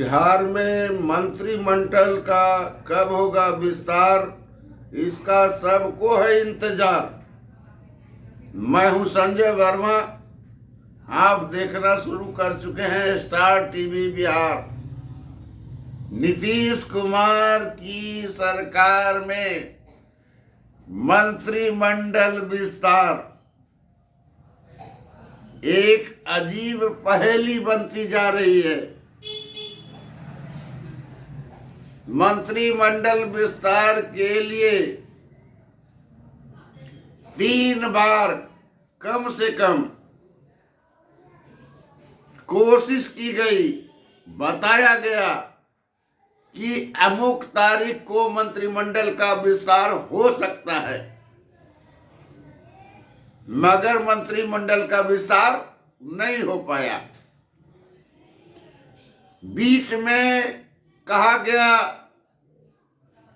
बिहार में मंत्रिमंडल का कब होगा विस्तार, इसका सबको है इंतजार। मैं हूं संजय वर्मा। आप देखना शुरू कर चुके हैं स्टार टीवी बिहार। नीतीश कुमार की सरकार में मंत्रिमंडल विस्तार एक अजीब पहेली बनती जा रही है। मंत्रिमंडल विस्तार के लिए 3 बार कम से कम कोशिश की गई। बताया गया कि अमुक तारीख को मंत्रिमंडल का विस्तार हो सकता है, मगर मंत्रिमंडल का विस्तार नहीं हो पाया। बीच में कहा गया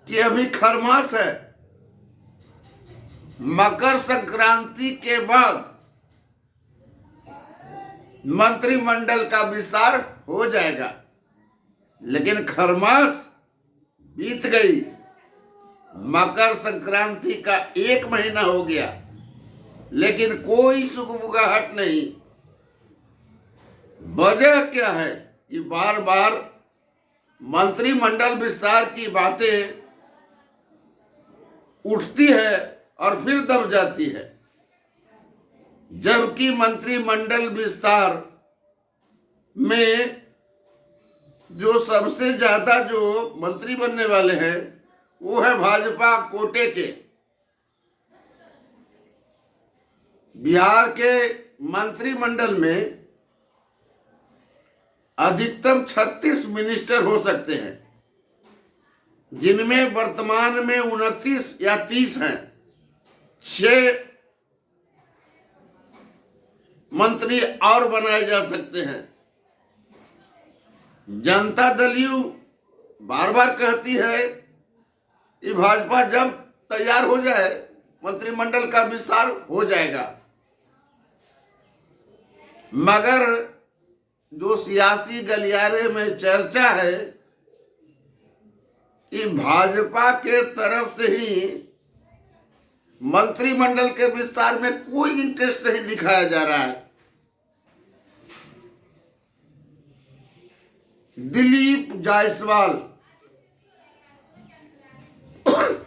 कि अभी खरमास है, मकर संक्रांति के बाद मंत्रिमंडल का विस्तार हो जाएगा। लेकिन खरमास बीत गई, मकर संक्रांति का 1 महीना हो गया, लेकिन कोई सुगबुगाहट नहीं। वजह क्या है कि बार बार मंत्रिमंडल विस्तार की बातें उठती है और फिर दब जाती है, जबकि मंत्रिमंडल विस्तार में जो सबसे ज्यादा जो मंत्री बनने वाले हैं वो है भाजपा कोटे के। बिहार के मंत्रिमंडल में अधिकतम 36 मिनिस्टर हो सकते हैं, जिनमें वर्तमान में 29 या 30 हैं। 6 मंत्री और बनाए जा सकते हैं। जनता दल यू बार बार कहती है कि भाजपा जब तैयार हो जाए मंत्रिमंडल का विस्तार हो जाएगा, मगर जो सियासी गलियारे में चर्चा है कि भाजपा के तरफ से ही मंत्रिमंडल के विस्तार में कोई इंटरेस्ट नहीं दिखाया जा रहा है। दिलीप जायसवाल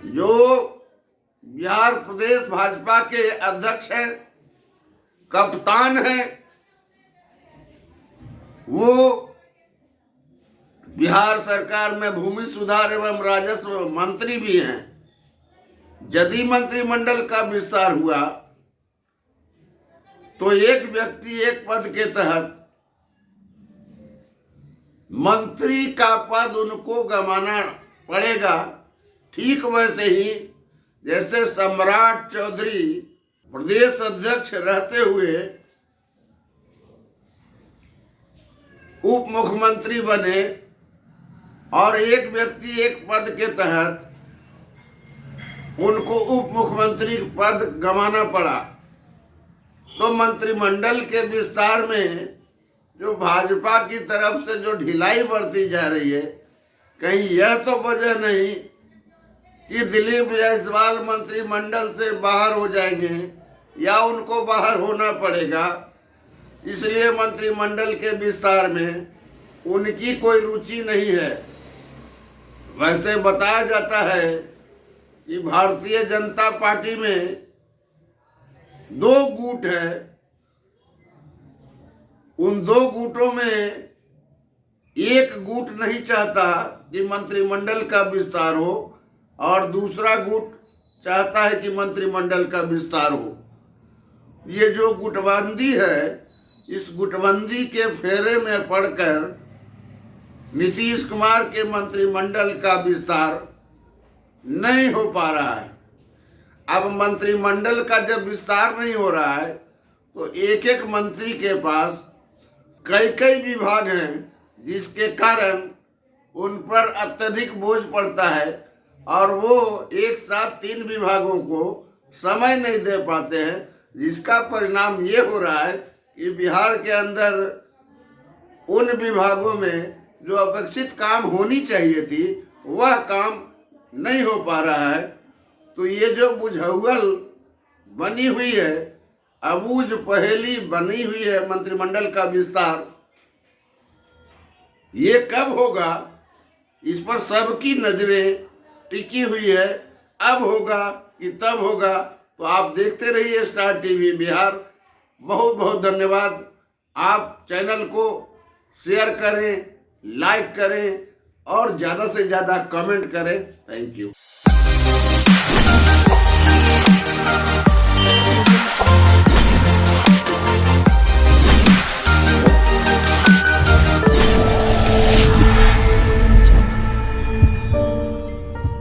जो बिहार प्रदेश भाजपा के अध्यक्ष हैं, कप्तान हैं, वो बिहार सरकार में भूमि सुधार एवं राजस्व मंत्री भी हैं। यदि मंत्रिमंडल का विस्तार हुआ तो एक व्यक्ति एक पद के तहत मंत्री का पद उनको गंवाना पड़ेगा। ठीक वैसे ही जैसे सम्राट चौधरी प्रदेश अध्यक्ष रहते हुए उप मुख्यमंत्री बने और एक व्यक्ति एक पद के तहत उनको उप मुख्यमंत्री पद गंवाना पड़ा। तो मंत्रिमंडल के विस्तार में जो भाजपा की तरफ से जो ढिलाई बरती जा रही है, कहीं यह तो वजह नहीं कि दिलीप जायसवाल मंत्रिमंडल से बाहर हो जाएंगे या उनको बाहर होना पड़ेगा, इसलिए मंत्रिमंडल के विस्तार में उनकी कोई रुचि नहीं है। वैसे बताया जाता है कि भारतीय जनता पार्टी में 2 गुट है। उन 2 गुटों में एक गुट नहीं चाहता कि मंत्रिमंडल का विस्तार हो और दूसरा गुट चाहता है कि मंत्रिमंडल का विस्तार हो। ये जो गुटबंदी है, इस गुटबंदी के फेरे में पड़कर नीतीश कुमार के मंत्रिमंडल का विस्तार नहीं हो पा रहा है। अब मंत्रिमंडल का जब विस्तार नहीं हो रहा है तो एक एक मंत्री के पास कई कई विभाग हैं, जिसके कारण उन पर अत्यधिक बोझ पड़ता है और वो एक साथ 3 विभागों को समय नहीं दे पाते हैं, जिसका परिणाम ये हो रहा है कि बिहार के अंदर उन विभागों में जो अपेक्षित काम होनी चाहिए थी वह काम नहीं हो पा रहा है। तो ये जो बुझौल बनी हुई है, अबूझ पहेली बनी हुई है मंत्रिमंडल का विस्तार, ये कब होगा इस पर सबकी नजरें टिकी हुई है। अब होगा कि तब होगा। तो आप देखते रहिए स्टार टीवी बिहार। बहुत बहुत धन्यवाद। आप चैनल को शेयर करें, लाइक करें और ज़्यादा से ज़्यादा कमेंट करें। Thank you.